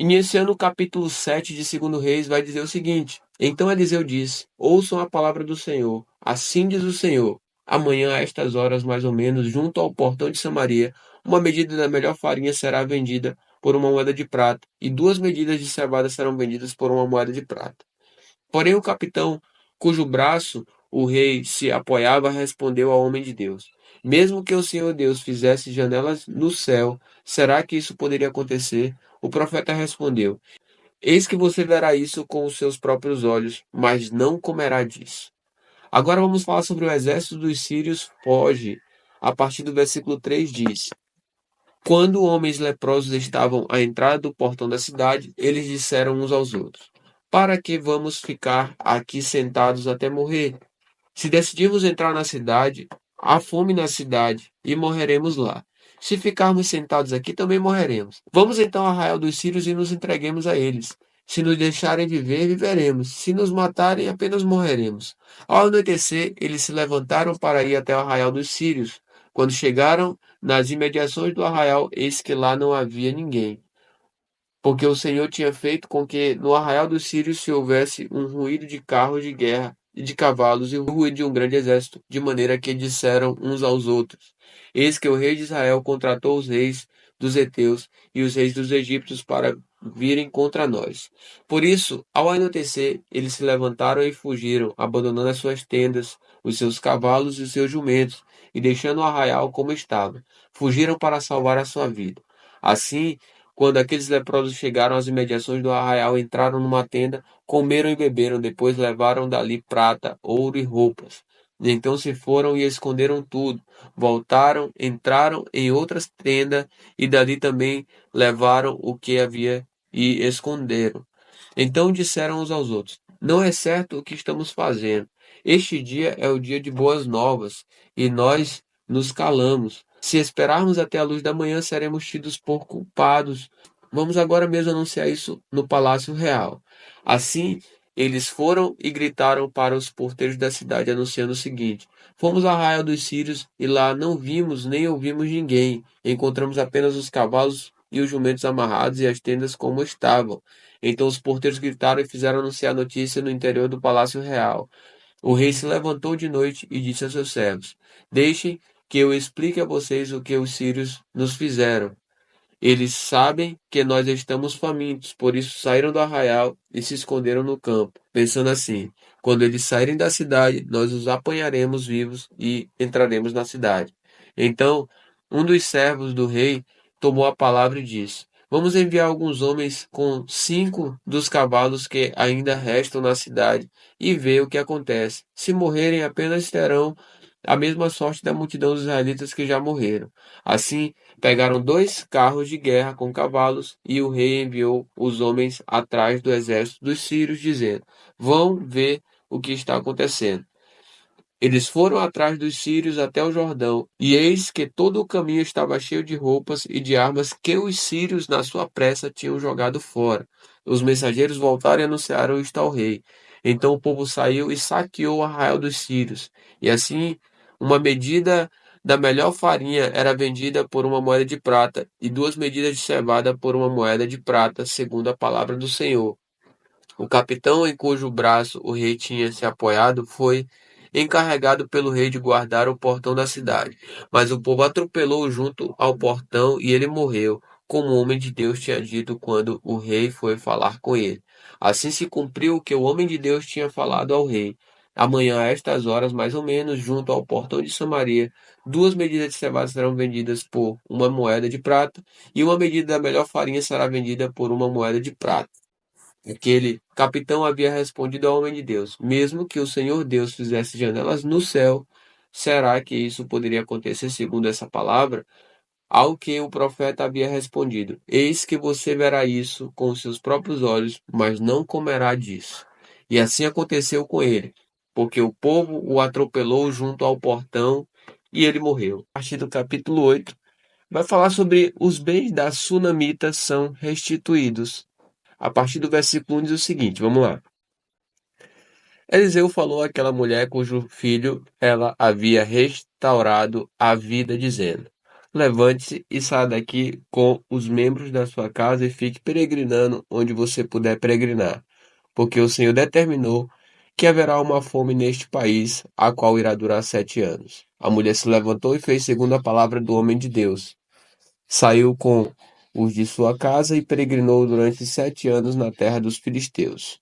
Iniciando o capítulo 7 de 2 Reis, vai dizer o seguinte: Então Eliseu disse: Ouçam a palavra do Senhor. Assim diz o Senhor: Amanhã, a estas horas mais ou menos, junto ao portão de Samaria, uma medida da melhor farinha será vendida por uma moeda de prata, e 2 medidas de cevada serão vendidas por uma moeda de prata. Porém, o capitão, cujo braço o rei se apoiava, respondeu ao homem de Deus: Mesmo que o Senhor Deus fizesse janelas no céu, será que isso poderia acontecer? O profeta respondeu: Eis que você verá isso com os seus próprios olhos, mas não comerá disso. Agora vamos falar sobre o exército dos sírios foge. A partir do versículo 3 diz: Quando homens leprosos estavam à entrada do portão da cidade, eles disseram uns aos outros: Para que vamos ficar aqui sentados até morrer? Se decidirmos entrar na cidade, há fome na cidade e morreremos lá. Se ficarmos sentados aqui, também morreremos. Vamos então ao arraial dos sírios e nos entreguemos a eles. Se nos deixarem viver, viveremos. Se nos matarem, apenas morreremos. Ao anoitecer, eles se levantaram para ir até o arraial dos sírios. Quando chegaram nas imediações do arraial, eis que lá não havia ninguém, porque o Senhor tinha feito com que no arraial dos sírios se houvesse um ruído de carros de guerra e de cavalos e o ruído de um grande exército, de maneira que disseram uns aos outros: Eis que o rei de Israel contratou os reis dos heteus e os reis dos egípcios para virem contra nós. Por isso, ao anoitecer, eles se levantaram e fugiram, abandonando as suas tendas, os seus cavalos e os seus jumentos, e deixando o arraial como estava. Fugiram para salvar a sua vida. Assim, quando aqueles leprosos chegaram às imediações do arraial, entraram numa tenda, comeram e beberam, depois levaram dali prata, ouro e roupas. Então se foram e esconderam tudo. Voltaram, entraram em outras tendas e dali também levaram o que havia e esconderam. Então disseram uns aos outros: Não é certo o que estamos fazendo. Este dia é o dia de boas novas e nós nos calamos. Se esperarmos até a luz da manhã, seremos tidos por culpados. Vamos agora mesmo anunciar isso no Palácio Real. Assim, eles foram e gritaram para os porteiros da cidade, anunciando o seguinte: Fomos ao arraial dos sírios e lá não vimos nem ouvimos ninguém. Encontramos apenas os cavalos e os jumentos amarrados e as tendas como estavam. Então os porteiros gritaram e fizeram anunciar a notícia no interior do Palácio Real. O rei se levantou de noite e disse a seus servos: Deixem que eu explique a vocês o que os sírios nos fizeram. Eles sabem que nós estamos famintos, por isso saíram do arraial e se esconderam no campo, pensando assim: quando eles saírem da cidade, nós os apanharemos vivos e entraremos na cidade. Então, um dos servos do rei tomou a palavra e disse: Vamos enviar alguns homens com 5 dos cavalos que ainda restam na cidade e ver o que acontece. Se morrerem, apenas terão a mesma sorte da multidão dos israelitas que já morreram. Assim, pegaram 2 carros de guerra com cavalos, e o rei enviou os homens atrás do exército dos sírios, dizendo: Vão ver o que está acontecendo. Eles foram atrás dos sírios até o Jordão, e eis que todo o caminho estava cheio de roupas e de armas que os sírios, na sua pressa, tinham jogado fora. Os mensageiros voltaram e anunciaram isto ao rei. Então o povo saiu e saqueou o arraial dos sírios. E assim, uma medida da melhor farinha era vendida por uma moeda de prata, e 2 medidas de cevada por uma moeda de prata, segundo a palavra do Senhor. O capitão em cujo braço o rei tinha se apoiado foi encarregado pelo rei de guardar o portão da cidade. Mas o povo atropelou junto ao portão e ele morreu, como o homem de Deus tinha dito quando o rei foi falar com ele. Assim se cumpriu o que o homem de Deus tinha falado ao rei. Amanhã, a estas horas, mais ou menos, junto ao portão de Samaria, 2 medidas de cevada serão vendidas por uma moeda de prata, e uma medida da melhor farinha será vendida por uma moeda de prata. Aquele capitão havia respondido ao homem de Deus: Mesmo que o Senhor Deus fizesse janelas no céu, será que isso poderia acontecer segundo essa palavra? Ao que o profeta havia respondido: Eis que você verá isso com os seus próprios olhos, mas não comerá disso. E assim aconteceu com ele, porque o povo o atropelou junto ao portão e ele morreu. A partir do capítulo 8, vai falar sobre os bens da sunamita são restituídos. A partir do versículo 1 diz o seguinte, vamos lá. Eliseu falou àquela mulher cujo filho ela havia restaurado a vida, dizendo: levante-se e saia daqui com os membros da sua casa e fique peregrinando onde você puder peregrinar, porque o Senhor determinou que haverá uma fome neste país, a qual irá durar 7 anos. A mulher se levantou e fez segundo a palavra do homem de Deus. Saiu com os de sua casa e peregrinou durante 7 anos na terra dos filisteus.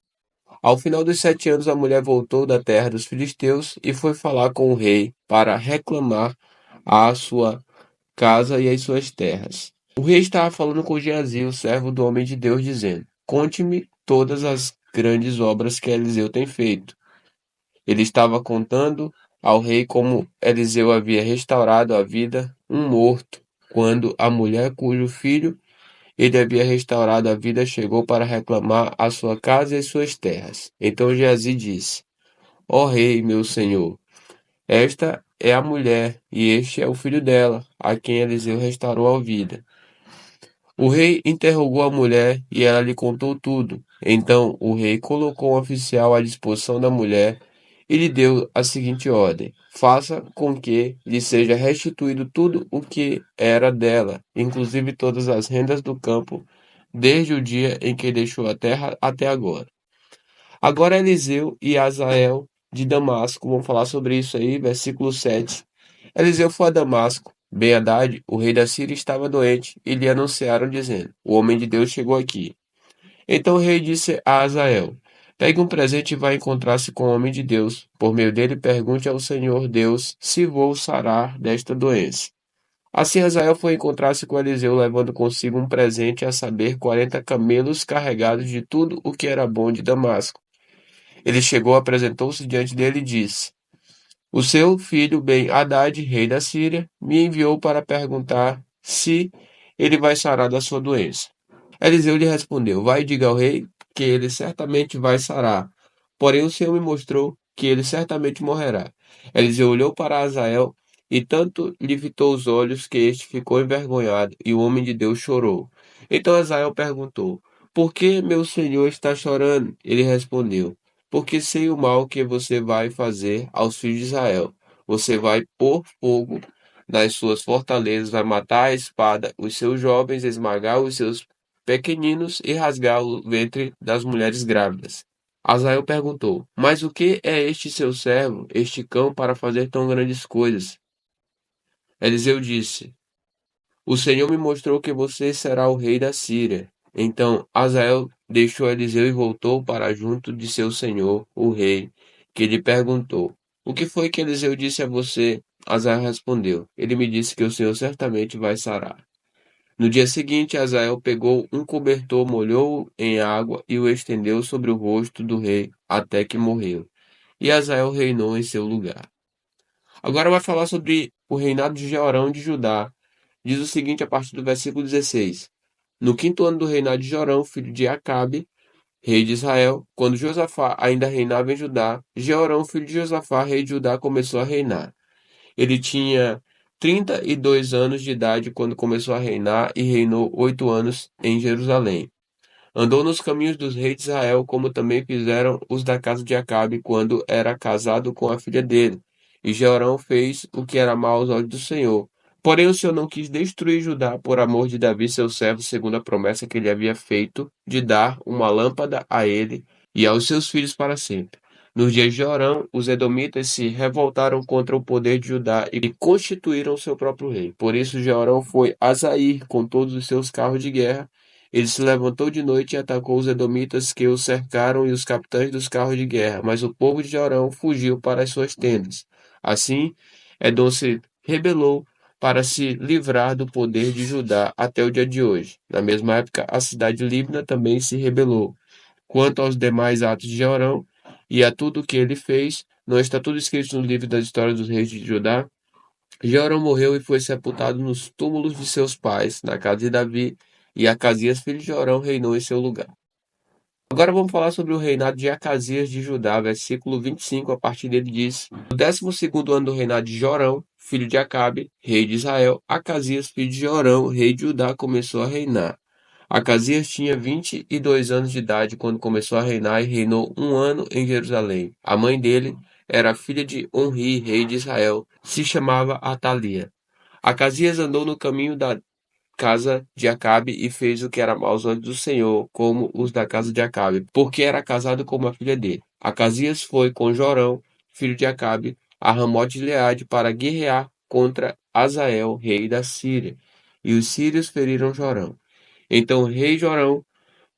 Ao final dos 7 anos, a mulher voltou da terra dos filisteus e foi falar com o rei para reclamar a sua casa e as suas terras. O rei estava falando com Geazi, o servo do homem de Deus, dizendo: Conte-me todas as grandes obras que Eliseu tem feito. Ele estava contando ao rei como Eliseu havia restaurado a vida um morto, quando a mulher cujo filho ele havia restaurado a vida chegou para reclamar a sua casa e as suas terras. Então Geazi disse: Ó rei, meu senhor, esta é a mulher, e este é o filho dela, a quem Eliseu restaurou a vida. O rei interrogou a mulher e ela lhe contou tudo. Então o rei colocou um oficial à disposição da mulher e lhe deu a seguinte ordem: faça com que lhe seja restituído tudo o que era dela, inclusive todas as rendas do campo, desde o dia em que deixou a terra até agora. Agora Eliseu e Azael de Damasco, vamos falar sobre isso aí, versículo 7. Eliseu foi a Damasco. Ben-Hadad, o rei da Síria, estava doente e lhe anunciaram, dizendo: O homem de Deus chegou aqui. Então o rei disse a Azael: Pegue um presente e vá encontrar-se com o homem de Deus. Por meio dele, pergunte ao Senhor Deus se vou sarar desta doença. Assim Azael foi encontrar-se com Eliseu, levando consigo um presente, a saber, 40 camelos carregados de tudo o que era bom de Damasco. Ele chegou, apresentou-se diante dele e disse: O seu filho Ben-Hadad, rei da Síria, me enviou para perguntar se ele vai sarar da sua doença. Eliseu lhe respondeu: Vai e diga ao rei que ele certamente vai sarar. Porém o Senhor me mostrou que ele certamente morrerá. Eliseu olhou para Azael e tanto lhe fitou os olhos que este ficou envergonhado, e o homem de Deus chorou. Então Azael perguntou: Por que meu senhor está chorando? Ele respondeu: Porque sei o mal que você vai fazer aos filhos de Israel. Você vai pôr fogo nas suas fortalezas, vai matar a espada os seus jovens, esmagar os seus pequeninos e rasgar o ventre das mulheres grávidas. Azael perguntou: Mas o que é este seu servo, este cão, para fazer tão grandes coisas? Eliseu disse: O Senhor me mostrou que você será o rei da Síria. Então Azael deixou Eliseu e voltou para junto de seu senhor, o rei, que lhe perguntou: O que foi que Eliseu disse a você? Azael respondeu: Ele me disse que o Senhor certamente vai sarar. No dia seguinte, Azael pegou um cobertor, molhou-o em água e o estendeu sobre o rosto do rei até que morreu. E Azael reinou em seu lugar. Agora vai falar sobre o reinado de Jeorão de Judá. Diz o seguinte a partir do versículo 16: No quinto ano do reinado de Jorão, filho de Acabe, rei de Israel, quando Josafá ainda reinava em Judá, Jeorão, filho de Josafá, rei de Judá, começou a reinar. Ele tinha 32 anos de idade quando começou a reinar e reinou 8 anos em Jerusalém. Andou nos caminhos dos reis de Israel, como também fizeram os da casa de Acabe quando era casado com a filha dele. E Jeorão fez o que era mal aos olhos do Senhor. Porém o Senhor não quis destruir Judá por amor de Davi, seu servo, segundo a promessa que ele havia feito de dar uma lâmpada a ele e aos seus filhos para sempre. Nos dias de Jorão, os edomitas se revoltaram contra o poder de Judá e constituíram seu próprio rei. Por isso Jorão foi a Zair com todos os seus carros de guerra. Ele se levantou de noite e atacou os edomitas que o cercaram e os capitães dos carros de guerra, mas o povo de Jorão fugiu para as suas tendas. Assim, Edom se rebelou para se livrar do poder de Judá até o dia de hoje. Na mesma época, a cidade de Libna também se rebelou. Quanto aos demais atos de Jeorão e a tudo o que ele fez, não está tudo escrito no livro das histórias dos reis de Judá? Jeorão morreu e foi sepultado nos túmulos de seus pais, na casa de Davi, e Acasias, filho de Jeorão, reinou em seu lugar. Agora vamos falar sobre o reinado de Acasias de Judá, versículo 25, a partir dele diz: No 12º ano do reinado de Jorão, filho de Acabe, rei de Israel, Acasias, filho de Jorão, rei de Judá, começou a reinar. Acasias tinha 22 anos de idade quando começou a reinar e reinou 1 ano em Jerusalém. A mãe dele era filha de Onri, rei de Israel, se chamava Atalia. Acasias andou no caminho da casa de Acabe e fez o que era mau aos olhos do Senhor, como os da casa de Acabe, porque era casado com uma filha dele. Acasias foi com Jorão, filho de Acabe, a Ramote de Gileade para guerrear contra Azael, rei da Síria. E os sírios feriram Jorão. Então o rei Jorão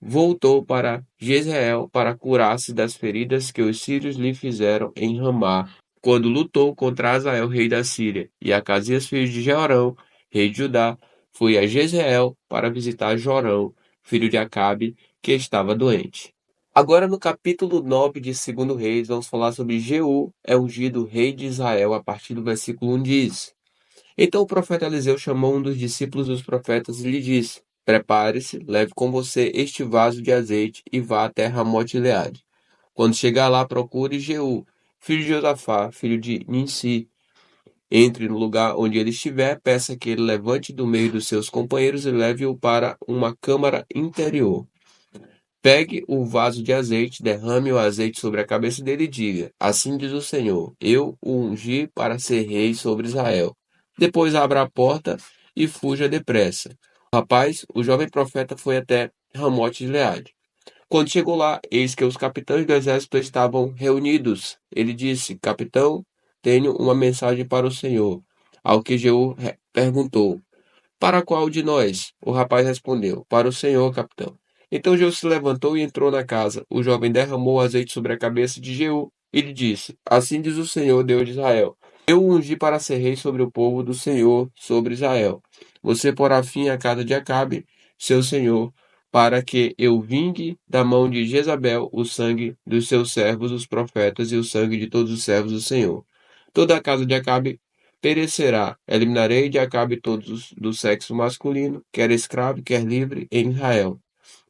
voltou para Jezreel para curar-se das feridas que os sírios lhe fizeram em Ramá, quando lutou contra Azael, rei da Síria. E Acasias, filho de Jeorão, rei de Judá, foi a Jezreel para visitar Jorão, filho de Acabe, que estava doente. Agora, no capítulo 9 de 2 Reis, vamos falar sobre Jeú, é ungido rei de Israel, a partir do versículo 1 diz: Então o profeta Eliseu chamou um dos discípulos dos profetas e lhe disse: Prepare-se, leve com você este vaso de azeite e vá até Ramote Gileade. Quando chegar lá, procure Jeú, filho de Josafá, filho de Ninsi. Entre no lugar onde ele estiver, peça que ele levante do meio dos seus companheiros e leve-o para uma câmara interior. Pegue o vaso de azeite, derrame o azeite sobre a cabeça dele e diga: Assim diz o Senhor: Eu o ungi para ser rei sobre Israel. Depois abra a porta e fuja depressa. O jovem profeta foi até Ramote de Gileade. Quando chegou lá, eis que os capitães do exército estavam reunidos. Ele disse: Capitão, tenho uma mensagem para o senhor. Ao que Jeú perguntou: Para qual de nós? O rapaz respondeu: Para o senhor, capitão. Então Jeú se levantou e entrou na casa. O jovem derramou o azeite sobre a cabeça de Jeú e lhe disse: Assim diz o Senhor, Deus de Israel: Eu o ungi para ser rei sobre o povo do Senhor, sobre Israel. Você porá fim à casa de Acabe, seu senhor, para que eu vingue da mão de Jezabel o sangue dos seus servos, os profetas, e o sangue de todos os servos do Senhor. Toda a casa de Acabe perecerá. Eliminarei de Acabe todos do sexo masculino, quer escravo, quer livre, em Israel.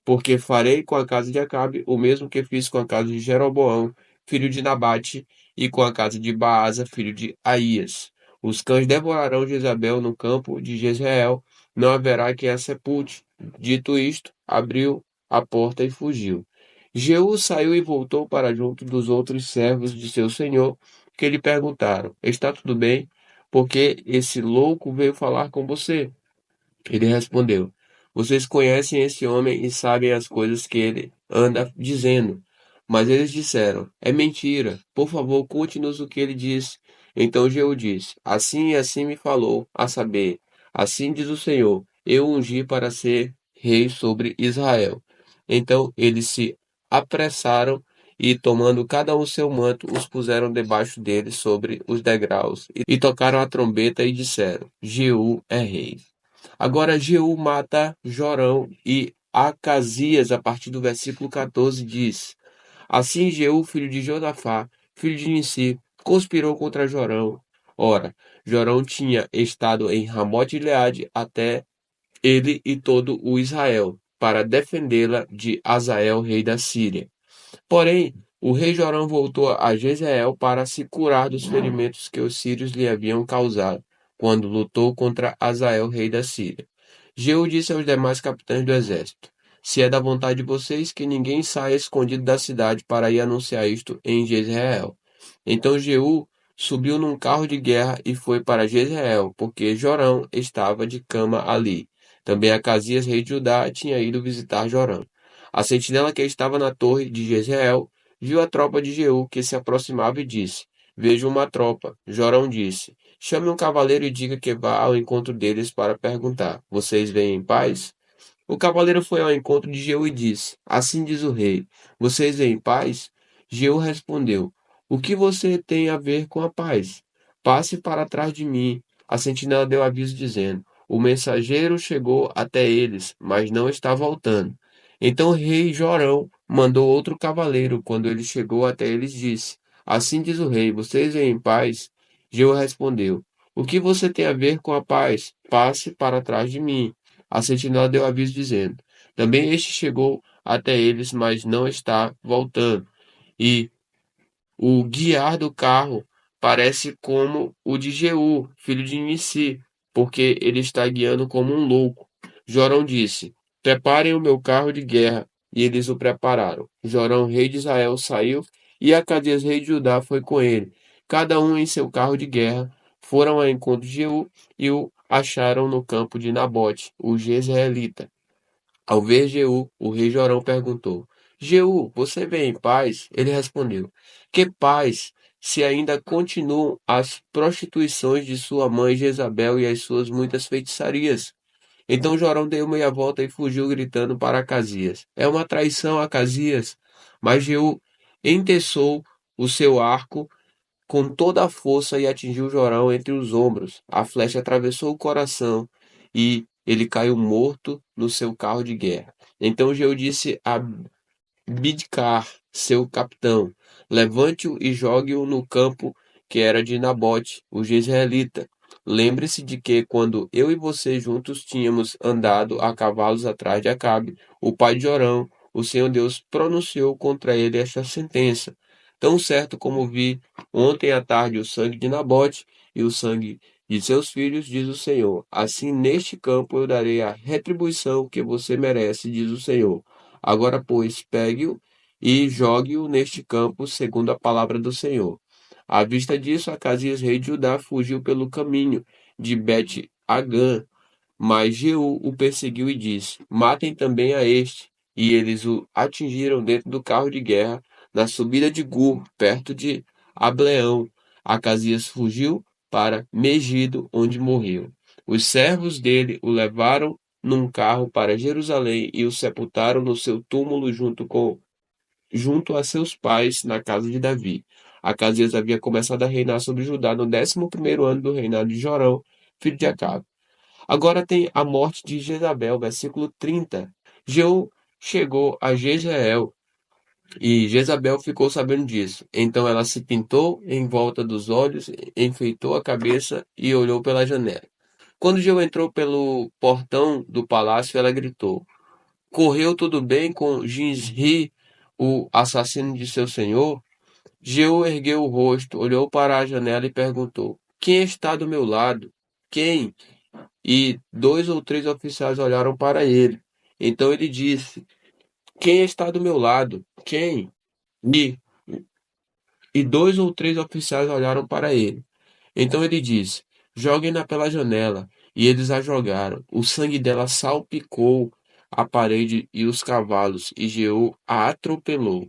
Porque farei com a casa de Acabe o mesmo que fiz com a casa de Jeroboão, filho de Nabate, e com a casa de Baasa, filho de Aías. Os cães devorarão Jezabel no campo de Jezreel, não haverá quem a sepulte. Dito isto, abriu a porta e fugiu. Jeú saiu e voltou para junto dos outros servos de seu senhor, que lhe perguntaram: Está tudo bem? Porque esse louco veio falar com você. Ele respondeu: Vocês conhecem esse homem e sabem as coisas que ele anda dizendo. Mas eles disseram: É mentira. Por favor, conte-nos o que ele disse. Então Jeú disse: Assim e assim me falou, a saber, assim diz o Senhor: Eu o ungi para ser rei sobre Israel. Então eles se apressaram e, tomando cada um seu manto, os puseram debaixo dele sobre os degraus e tocaram a trombeta e disseram: Jeú é rei. Agora Jeú mata Jorão e Acasias, a partir do versículo 14, diz: Assim Jeú, filho de Josafá, filho de Nissi, conspirou contra Jorão. Ora, Jorão tinha estado em Ramote de Gileade até ele e todo o Israel, para defendê-la de Azael, rei da Síria. Porém, o rei Jorão voltou a Jezreel para se curar dos ferimentos que os sírios lhe haviam causado, quando lutou contra Azael, rei da Síria. Jeú disse aos demais capitães do exército: Se é da vontade de vocês, que ninguém saia escondido da cidade para ir anunciar isto em Jezreel. Então Jeú subiu num carro de guerra e foi para Jezreel, porque Jorão estava de cama ali. Também Acasias, rei de Judá, tinha ido visitar Jorão. A sentinela que estava na torre de Jezreel viu a tropa de Jeú que se aproximava e disse: Vejo uma tropa. Jorão disse: Chame um cavaleiro e diga que vá ao encontro deles para perguntar: Vocês vêm em paz? O cavaleiro foi ao encontro de Jeú e disse: Assim diz o rei: Vocês vêm em paz? Jeú respondeu: O que você tem a ver com a paz? Passe para trás de mim. A sentinela deu aviso dizendo: O mensageiro chegou até eles, mas não está voltando. Então o rei Jorão mandou outro cavaleiro. Quando ele chegou até eles, disse: Assim diz o rei: Vocês vêm em paz? Jeú respondeu: O que você tem a ver com a paz? Passe para trás de mim. A sentinela deu aviso dizendo: Também este chegou até eles, mas não está voltando. E o guiar do carro parece como o de Jeú, filho de Nissi, porque ele está guiando como um louco. Jorão disse: Preparem o meu carro de guerra. E eles o prepararam. Jorão, rei de Israel, saiu e Acasias, rei de Judá, foi com ele. Cada um em seu carro de guerra foram ao encontro de Jeú e o acharam no campo de Nabote, o jezreelita. Ao ver Jeú, o rei Jorão perguntou: Jeú, você vem em paz? Ele respondeu: Que paz, se ainda continuam as prostituições de sua mãe Jezabel e as suas muitas feitiçarias. Então Jorão deu meia volta e fugiu gritando para Acasias: É uma traição, Acasias! Mas Jeú enteçou o seu arco com toda a força e atingiu Jorão entre os ombros. A flecha atravessou o coração e ele caiu morto no seu carro de guerra. Então Jeú disse a Bidkar, seu capitão: Levante-o e jogue-o no campo que era de Nabote, o jezreelita. Lembre-se de que, quando eu e você juntos tínhamos andado a cavalos atrás de Acabe, o pai de Jorão, o Senhor Deus pronunciou contra ele esta sentença: Tão certo como vi ontem à tarde o sangue de Nabote e o sangue de seus filhos, diz o Senhor, assim neste campo eu darei a retribuição que você merece, diz o Senhor. Agora, pois, pegue-o e jogue-o neste campo, segundo a palavra do Senhor. À vista disso, Acasias, rei de Judá, fugiu pelo caminho de Bet-Agã, mas Jeú o perseguiu e disse: Matem também a este. E eles o atingiram dentro do carro de guerra, na subida de Gur, perto de Ableão. Acasias fugiu para Megido, onde morreu. Os servos dele o levaram num carro para Jerusalém e o sepultaram no seu túmulo junto a seus pais na casa de Davi. Acasias havia começado a reinar sobre Judá no 11º ano do reinado de Jorão, filho de Acabe. Agora tem a morte de Jezabel, versículo 30. Jeú chegou a Jezreel e Jezabel ficou sabendo disso. Então ela se pintou em volta dos olhos, enfeitou a cabeça e olhou pela janela. Quando Jeú entrou pelo portão do palácio, ela gritou: Correu tudo bem com Ginri, o assassino de seu senhor? Jeú ergueu o rosto, olhou para a janela e perguntou: Quem está do meu lado? Quem? E 2 ou 3 oficiais olharam para ele. Então ele disse: Quem está do meu lado? Quem? E, e 2 ou 3 oficiais olharam para ele. Então ele disse: Joguem-na pela janela. E eles a jogaram. O sangue dela salpicou a parede e os cavalos, e Jeú a atropelou.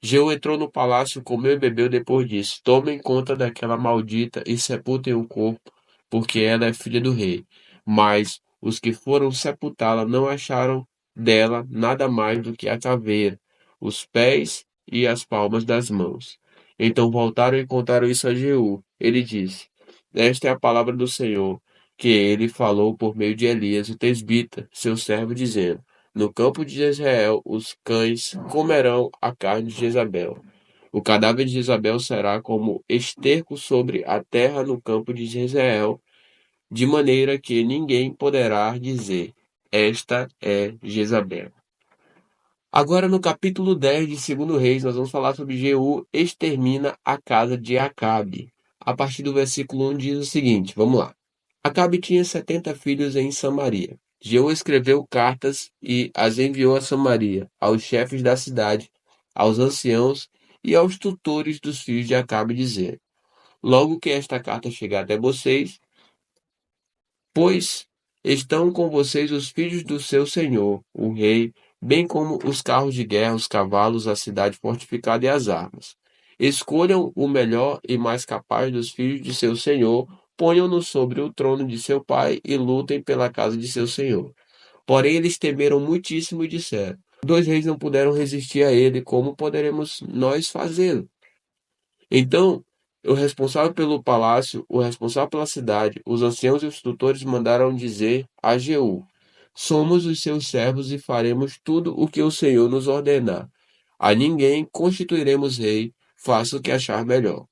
Jeú entrou no palácio, comeu e bebeu depois disso. Tomem conta daquela maldita e sepultem o corpo, porque ela é filha do rei. Mas os que foram sepultá-la não acharam dela nada mais do que a caveira, os pés e as palmas das mãos. Então voltaram e contaram isso a Jeú. Ele disse: Esta é a palavra do Senhor, que ele falou por meio de Elias, o tesbita, seu servo, dizendo: No campo de Jezreel os cães comerão a carne de Jezabel. O cadáver de Jezabel será como esterco sobre a terra no campo de Jezreel, de maneira que ninguém poderá dizer: Esta é Jezabel. Agora, no capítulo 10 de Segundo Reis, nós vamos falar sobre Jeú extermina a casa de Acabe. A partir do versículo 1 diz o seguinte, vamos lá. Acabe tinha 70 filhos em Samaria. Jeú escreveu cartas e as enviou a Samaria, aos chefes da cidade, aos anciãos e aos tutores dos filhos de Acabe, dizendo: Logo que esta carta chegar até vocês, pois estão com vocês os filhos do seu senhor, o rei, bem como os carros de guerra, os cavalos, a cidade fortificada e as armas. Escolham o melhor e mais capaz dos filhos de seu senhor, ponham-no sobre o trono de seu pai e lutem pela casa de seu senhor. Porém, eles temeram muitíssimo e disseram: Dois reis não puderam resistir a ele, como poderemos nós fazê-lo? Então, o responsável pelo palácio, o responsável pela cidade, os anciãos e os tutores mandaram dizer a Jeú: Somos os seus servos e faremos tudo o que o Senhor nos ordenar. A ninguém constituiremos rei, faça o que achar melhor.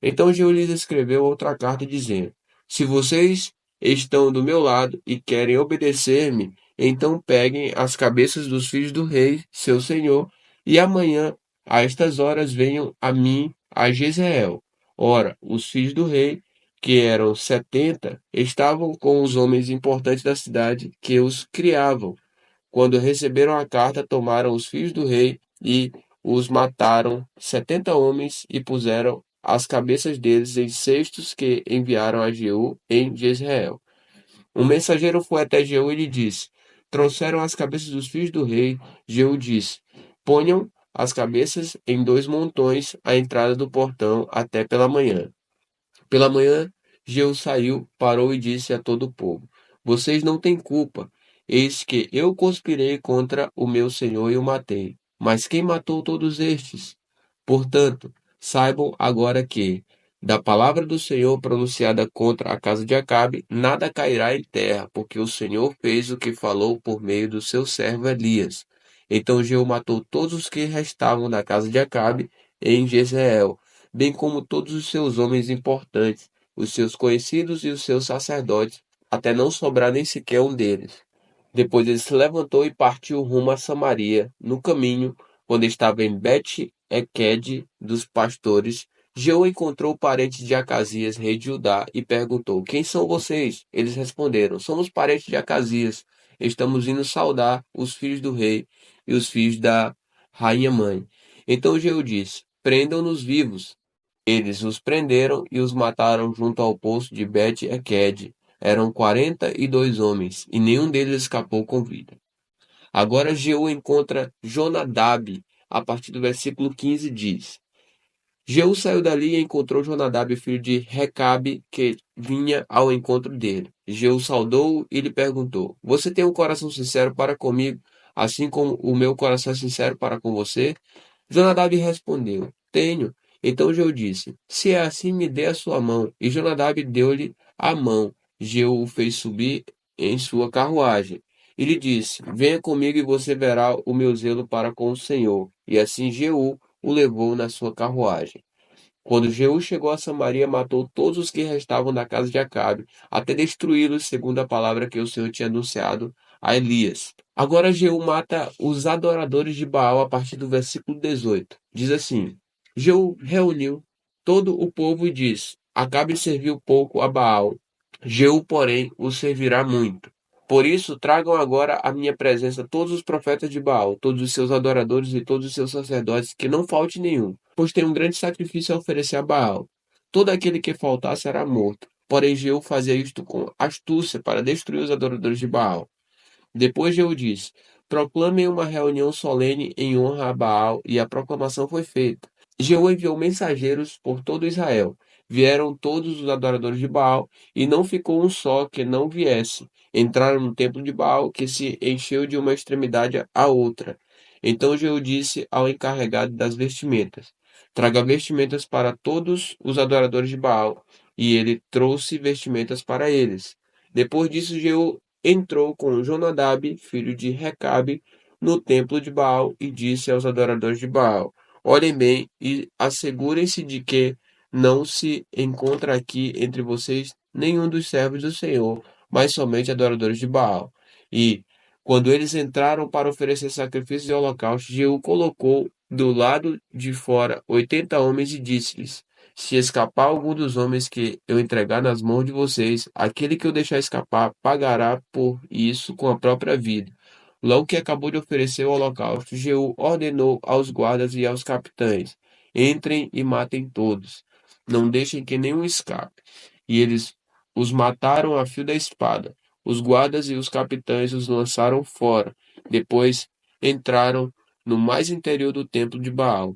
Então Jeú lhes escreveu outra carta dizendo: Se vocês estão do meu lado e querem obedecer-me, então peguem as cabeças dos filhos do rei, seu senhor, e amanhã, a estas horas, venham a mim a Jezreel. Ora, os filhos do rei, que eram 70, estavam com os homens importantes da cidade que os criavam. Quando receberam a carta, tomaram os filhos do rei e os mataram, 70 homens, e puseram as cabeças deles em cestos que enviaram a Jeú em Jezreel. Um mensageiro foi até Jeú e lhe disse: Trouxeram as cabeças dos filhos do rei. Jeú disse: Ponham as cabeças em 2 montões à entrada do portão até pela manhã. Pela manhã, Jeú saiu, parou e disse a todo o povo: Vocês não têm culpa. Eis que eu conspirei contra o meu senhor e o matei. Mas quem matou todos estes? Portanto, saibam agora que, da palavra do Senhor pronunciada contra a casa de Acabe, nada cairá em terra, porque o Senhor fez o que falou por meio do seu servo Elias. Então Jeú matou todos os que restavam da casa de Acabe em Jezreel, bem como todos os seus homens importantes, os seus conhecidos e os seus sacerdotes, até não sobrar nem sequer um deles. Depois ele se levantou e partiu rumo a Samaria. No caminho, quando estava em Bet-Eked dos pastores, Jeú encontrou parentes de Acasias, rei de Judá, e perguntou: Quem são vocês? Eles responderam: Somos parentes de Acasias. Estamos indo saudar os filhos do rei e os filhos da rainha mãe. Então Jeú disse: Prendam-nos vivos. Eles os prenderam e os mataram junto ao poço de Bet-Eked. Eram 42 homens, e nenhum deles escapou com vida. Agora Jeú encontra Jonadab. A partir do versículo 15 diz: Jeú saiu dali e encontrou Jonadab, filho de Recabe, que vinha ao encontro dele. Jeú saudou-o e lhe perguntou: Você tem um coração sincero para comigo, assim como o meu coração é sincero para com você? Jonadab respondeu: Tenho. Então Jeú disse: Se é assim, me dê a sua mão. E Jonadab deu-lhe a mão. Jeú o fez subir em sua carruagem. E lhe disse: Venha comigo e você verá o meu zelo para com o Senhor. E assim Jeú o levou na sua carruagem. Quando Jeú chegou a Samaria, matou todos os que restavam da casa de Acabe, até destruí-los, segundo a palavra que o Senhor tinha anunciado a Elias. Agora Jeú mata os adoradores de Baal a partir do versículo 18. Diz assim: Jeú reuniu todo o povo e disse: Acabe serviu pouco a Baal, Jeú, porém, o servirá muito. Por isso, tragam agora à minha presença todos os profetas de Baal, todos os seus adoradores e todos os seus sacerdotes, que não falte nenhum, pois tem um grande sacrifício a oferecer a Baal. Todo aquele que faltar será morto. Porém, Jeú fazia isto com astúcia para destruir os adoradores de Baal. Depois Jeú disse: Proclamem uma reunião solene em honra a Baal, e a proclamação foi feita. Jeú enviou mensageiros por todo Israel. Vieram todos os adoradores de Baal, e não ficou um só que não viesse. Entraram no templo de Baal, que se encheu de uma extremidade à outra. Então Jeú disse ao encarregado das vestimentas: Traga vestimentas para todos os adoradores de Baal. E ele trouxe vestimentas para eles. Depois disso, Jeú entrou com Jonadab, filho de Recabe, no templo de Baal e disse aos adoradores de Baal: Olhem bem e assegurem-se de que não se encontra aqui entre vocês nenhum dos servos do Senhor, mas somente adoradores de Baal. E, quando eles entraram para oferecer sacrifícios e holocaustos, Jeú colocou do lado de fora 80 homens e disse-lhes: Se escapar algum dos homens que eu entregar nas mãos de vocês, aquele que eu deixar escapar pagará por isso com a própria vida. Logo que acabou de oferecer o holocausto, Jeú ordenou aos guardas e aos capitães: Entrem e matem todos. Não deixem que nenhum escape. E eles os mataram a fio da espada. Os guardas e os capitães os lançaram fora. Depois entraram no mais interior do templo de Baal.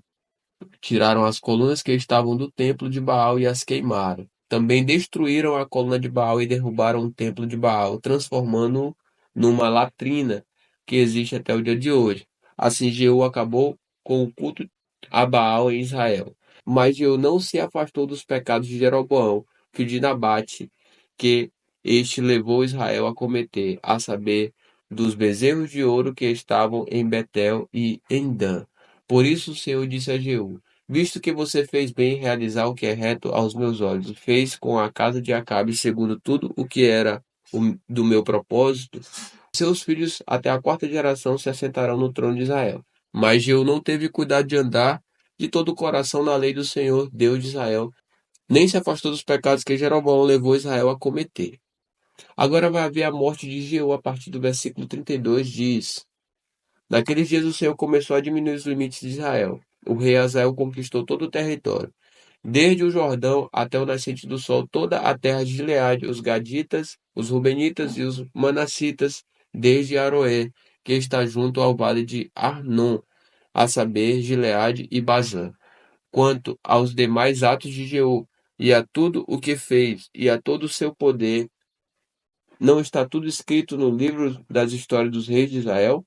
Tiraram as colunas que estavam do templo de Baal e as queimaram. Também destruíram a coluna de Baal e derrubaram o templo de Baal, transformando-o numa latrina que existe até o dia de hoje. Assim Jeú acabou com o culto a Baal em Israel. Mas Jeú não se afastou dos pecados de Jeroboão, filho de Nabate, que este levou Israel a cometer, a saber, dos bezerros de ouro que estavam em Betel e em Dan. Por isso o Senhor disse a Jeú: Visto que você fez bem em realizar o que é reto aos meus olhos, fez com a casa de Acabe segundo tudo o que era do meu propósito, seus filhos até a quarta geração se assentarão no trono de Israel. Mas Jeú não teve cuidado de andar de todo o coração na lei do Senhor, Deus de Israel, nem se afastou dos pecados que Jeroboão levou Israel a cometer. Agora vai haver a morte de Jeú a partir do versículo 32, diz: Naqueles dias o Senhor começou a diminuir os limites de Israel. O rei Azael conquistou todo o território. desde o Jordão até o nascente do sol, toda a terra de Gileade, os Gaditas, os Rubenitas e os Manassitas, desde Aroé, que está junto ao vale de Arnon, a saber, Gileade e Bazã. Quanto aos demais atos de Jeú, e a tudo o que fez, e a todo o seu poder, não está tudo escrito no livro das histórias dos reis de Israel?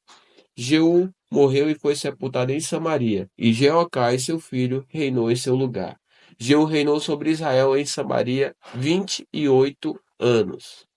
Jeú morreu e foi sepultado em Samaria, e Jeocai, seu filho, reinou em seu lugar. Jeú reinou sobre Israel em Samaria 28 anos.